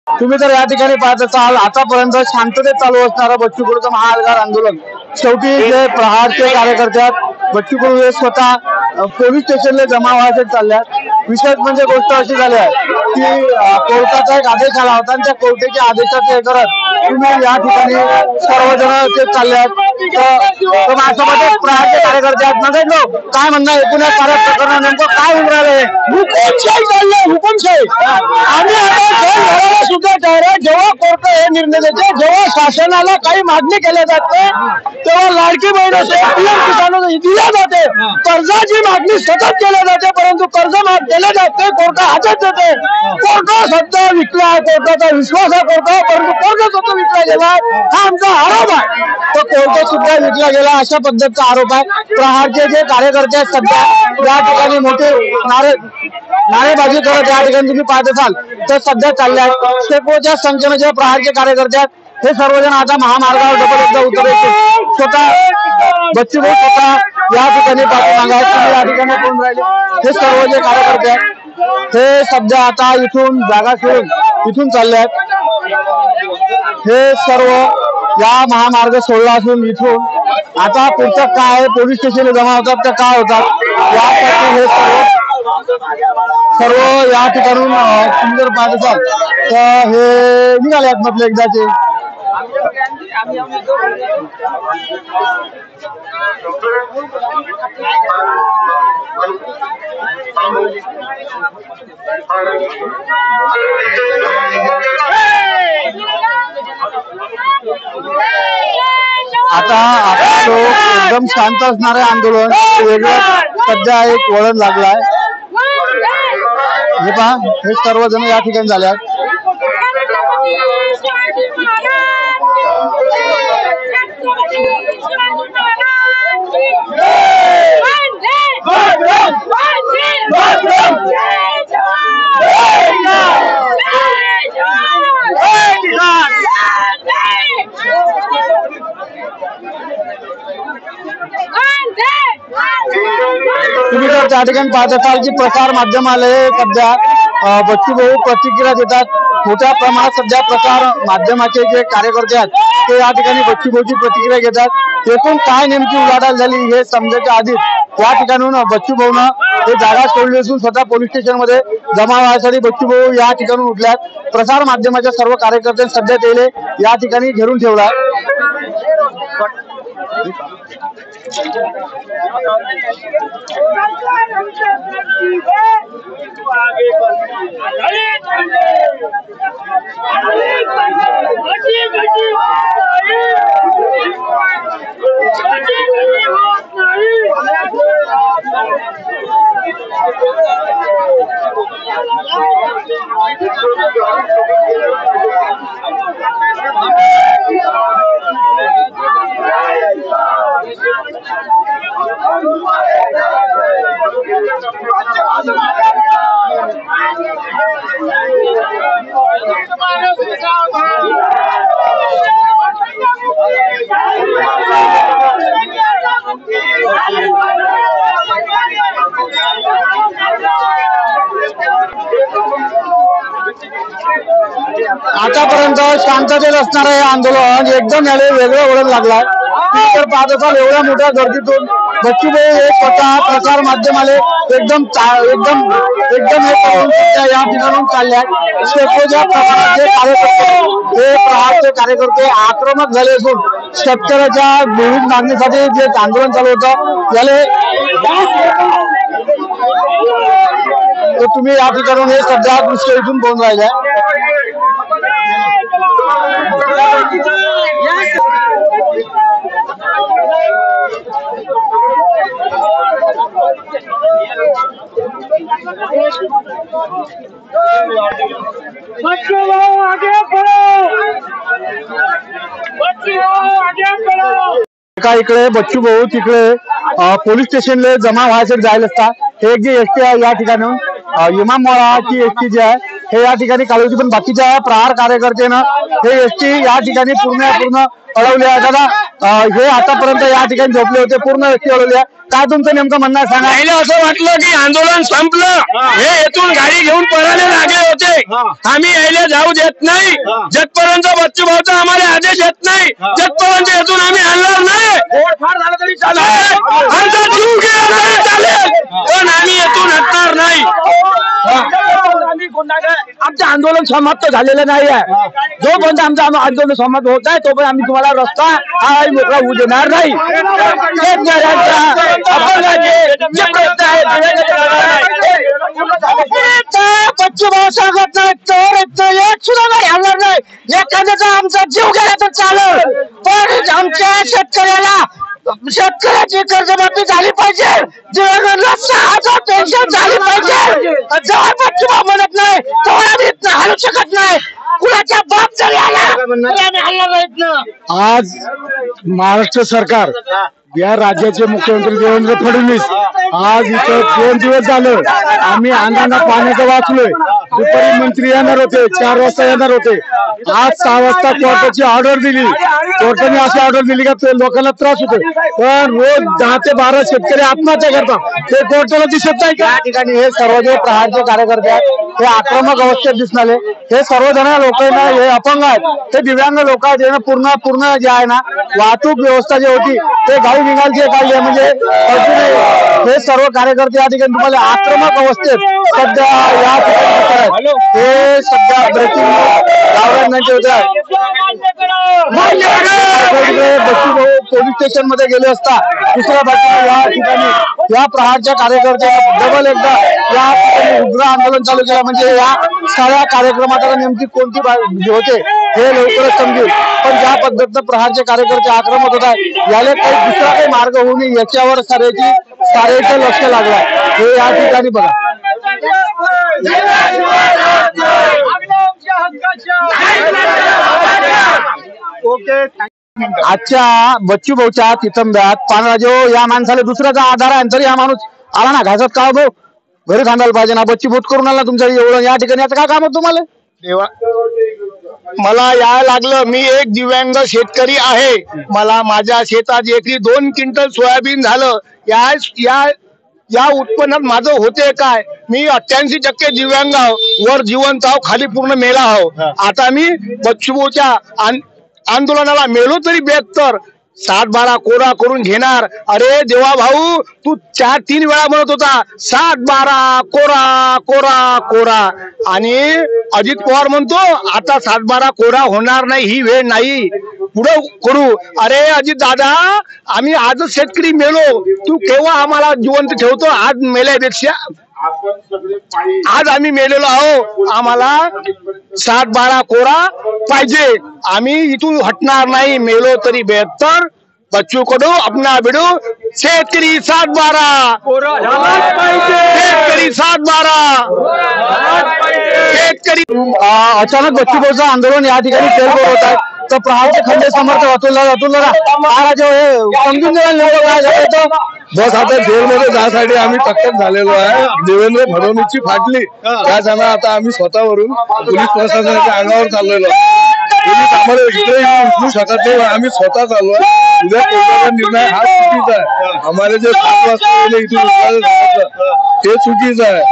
तुम्ही तर या ठिकाणी पाहत असाल आतापर्यंत शांततेत चालू असणारं बच्चू कडूचं महाअल्गार आंदोलन शेवटी जे प्रहारचे कार्यकर्ते आहेत बच्चू कडू हे स्वतः पोलीस स्टेशनला जमा व्हायचे चालल्यात। विशेष म्हणजे गोष्ट अशी झाली आहे की कोर्टाचा एक आदेश आला होता आणि त्या कोर्टाच्या आदेशाचे हे करत तुम्ही या ठिकाणी सर्वजण ते चालले आहेत। तर माझ्यासोबत प्रहारचे कार्यकर्ते आहेत। म्हणजे काय म्हणणं एकूण या साऱ्या प्रकरणात नेमकं काय होऊन राहिले? हुकुमशाही चालले, हुकुमशाही। आम्ही आता सुद्धा तयार जेव्हा कोर्ट हे निर्णय देते, जेव्हा शासनाला काही मागणी केल्या जाते तेव्हा लाडकी बहीण पीएम किसान दिल्या जाते, कर्जाची मागणी सतत केल्या जाते परंतु कर्ज माफ केले जाते, कोर्ट हातात देते। कोर्ट सध्या विकला, कोर्टाचा विश्वास आहे कोर्टावर परंतु कोर्ट सुद्धा विकला गेला हा आमचा आरोप आहे। तो कोर्ट सुद्धा विकला गेला अशा पद्धतीचा आरोप आहे। प्रहारचे जे कार्यकर्ते आहेत सध्या या ठिकाणी मोठे नारेबाजी करत या ठिकाणी तुम्ही पाहत असाल तर सध्या चालले आहेत। शेकडोच्या संख्येने जे प्रहारचे कार्यकर्ते आहेत हे सर्वजण आता महामार्गावर डबल एकदा उतरायचे। स्वतः बच्चू भाऊ स्वतः या ठिकाणी पाठीमागे आहेत। तुम्ही या ठिकाणी कोण राहिले हे सर्व जे कार्यकर्ते आहेत हे सध्या आता इथून जागा सोडून इथून चालले आहेत। हे सर्व या महामार्ग सोडला असून इथून आता पुढचं काय पोलीस स्टेशनला जमा होतात ते काय होतात यासाठी हे सर्व या ठिकाणून सुंदर पाहत असाल तर हे निघाले आहेत म्हटलं एकदाचे। आता आपला लोक एकदम शांत असणारे आंदोलन वेगळं सध्या एक वळण लागलाय। हे पहा हे सर्वजण या ठिकाणी झाले आहेत। तुम्ही तर त्या ठिकाणी पाहत असाल की प्रसार माध्यमाला सध्या बच्चू भाऊ प्रतिक्रिया देतात। मोठ्या प्रमाणात सध्या प्रसार माध्यमाचे जे कार्यकर्ते आहेत ते या ठिकाणी बच्चू भाऊची प्रतिक्रिया घेतात। एकूण काय नेमकी उलाढाल झाली हे समजायच्या आधीच या ठिकाणून बच्चू भाऊनं हे जागा सोडली असून स्वतः पोलीस स्टेशन मध्ये जमा व्हायसाठी बच्चू भाऊ या ठिकाणी उठल्यात। प्रसार माध्यमाच्या सर्व कार्यकर्त्यांनी सध्या त्याला या ठिकाणी घेरून ठेवला। आतापर्यंत शांततेत असणारं हे आंदोलन एकदम याला वेगळं वळण लागलाय। तुम्ही तर पाहत असाल एवढ्या मोठ्या गर्दीतून बच्चू भाऊ हे स्वतः प्रसार माध्यमाला एकदम हे करून या ठिकाणून चालले आहेत। शेकडोच्या प्रमाणात कार्यकर्ते हे प्रहारचे कार्यकर्ते आक्रमक झाले असून शेतकऱ्याच्या विविध मागणीसाठी जे आंदोलन चालू होतं याला तर तुम्ही या ठिकाणून हे सध्या दृश्य इथून पाहून राहिले। एका इकडे बच्चू भाऊ तिकडे पोलीस स्टेशनला जमा व्हायसाठी जायला असता हे जे एसटी आहे या ठिकाणून इमामवाडा ची एसटी जी आहे हे या ठिकाणी काढली होती, पण बाकीच्या प्रहार कार्यकर्त्यानं हे एसटी या ठिकाणी पूर्ण अडवली आहे. दादा हे आतापर्यंत या ठिकाणी झोपले होते, पूर्ण एसटी अडवली आहे. काय तुमचं नेमकं म्हणणं आहे सांगा. पहिलं असं वाटलं की आंदोलन संपलं, हे येथून गाडी घेऊन पळायला लागले होते. आम्ही यायला जाऊ देत नाही जगपर्यंत बच्चू भाऊचा आम्हाला आदेश येत नाही, जगपर्यंत येथून आम्ही हलणार नाही. झालं तरी चालेल, आमचा जीव गेला तरी चालेल, पण आम्ही येथून हटणार नाही. आमचं आंदोलन समाप्त झालेलं नाही आहे. जोपर्यंत आमचं आंदोलन समाप्त होत आहे तोपर्यंत आम्ही तुम्हाला रस्ता हा मोकळा होऊ देणार नाही. बच्चू भाऊ सांगत नाही तर एक सुद्धा नाही हलणार नाही. एखाद्याचा आमचा जीव गेला तर चालेल, पण आमच्या शेतकऱ्याची कर्जमाफी झाली पाहिजे, जीवनाला 6,000 पेन्शन झाली पाहिजे. जेव्हा बच्चू भाऊ म्हणत नाही तेव्हा आम्ही हलू शकत नाही. कुणाच्या बाप जरी आला तरी आम्ही हलणार नाहीत ना. आज महाराष्ट्र सरकार, या राज्याचे मुख्यमंत्री देवेंद्र फडणवीस आज इथं 2 दिवस झालं आम्ही अंगाना पाण्याचं वाचलोय. दुपारी मंत्री येणार होते, 4 वाजता येणार होते. आज 6 वाजता कोर्टाची ऑर्डर दिली. कोर्टाने अशी ऑर्डर दिली का लोकांना त्रास होतो, पण रोज 10 ते 12 शेतकरी आत्महत्या करतात. ते कोर्टाला दिसत नाही. या ठिकाणी हे सर्व जे प्रहारचे कार्यकर्ते आहेत हे आक्रमक अवस्थेत दिसणारे. हे सर्वजण लोकांना हे अपंग आहेत, ते दिव्यांग लोक आहेत. पूर्ण जे आहे ना वाहतूक व्यवस्था जी होती ते गावी निघालची काढली. म्हणजे हे सर्व कार्यकर्ते या ठिकाणी तुम्हाला आक्रमक अवस्थेत सध्या या ठिकाणी हे सध्या ब्रेकिंग बच्चू भाऊ पोलीस स्टेशन मध्ये गेले असता दुसऱ्या बाजूला या ठिकाणी या प्रहारच्या कार्यकर्त्यांना डबल एकदा या ठिकाणी उग्र आंदोलन चालू केलं. म्हणजे या सगळ्या कार्यक्रमाला नेमकी कोणती होते हे लवकरच समजेल. पण ज्या पद्धतीनं प्रहारचे कार्यकर्ते आक्रमक होत आहेत याला काही दुसरा काही मार्ग होऊ नये याच्यावर सारेचं लक्ष लागलं हे या ठिकाणी बघा. आजच्या बच्चू भाऊच्या तिथंब्यात पानराजे या माणसाला दुसऱ्याचा आधार आहे तरी हा माणूस आला ना घासत का भाऊ घरी थांबायला पाहिजे ना. बच्चू भूत करून आला तुमच्या एवढं या ठिकाणी आता काय काम होतं तुम्हाला. मला यायला लागलं, मी एक दिव्यांग शेतकरी आहे. मला माझ्या शेतात एकरी 2 क्विंटल सोयाबीन झालं. या उत्पन्नात माझं होते काय. मी 88% दिव्यांग आहो, वर जिवंत आहो, खाली पूर्ण मेला आहो. आता मी बच्चूभाऊच्या आंदोलनाला मेलो तरी 72 7-12 कोरा करून घेणार. अरे देवा भाऊ, तू 4-3 वेळा म्हणत होता 7-12 कोरा कोरा कोरा, आणि अजित पवार म्हणतो आता 7-12 कोरा होणार नाही, ही वेळ नाही, पुढे करू. अरे अजित दादा, आम्ही आजच शेतकरी मेलो, तू केव्हा आम्हाला जिवंत ठेवतो. आज मेल्यापेक्षा आज आम्ही मेलेलो आहो. आम्हाला 7-12 कोरा पाहिजे. आम्ही इथून हटणार नाही, मेलो तरी 72. बच्चू कडू अपना बिडू, शेतकरी 7-12 शेतकरी 7-12 शेतकरी. अचानक बच्चू भाऊचं आंदोलन या ठिकाणी फेरफार होत आहे. तर प्रहारचे खंडे समर्थ अतुल समजून घ्यायला बस आता जेलमध्ये जाण्यासाठी आम्ही टक्कल झालेलो आहे. देवेंद्र फडणवीसची फाटली त्याच्यानं आता आम्ही स्वतःवरून पोलीस प्रशासनाच्या अंगावर चाललेलो. पोलीस आम्हाला इकडे उचलू शकत नाही, आम्ही स्वतः चाललोय. उद्या कोर्टाचा निर्णय हा चुकीचा आहे. आम्हाला जे 7 वाजता इथून उचलायला सांगितलं ते चुकीचं आहे.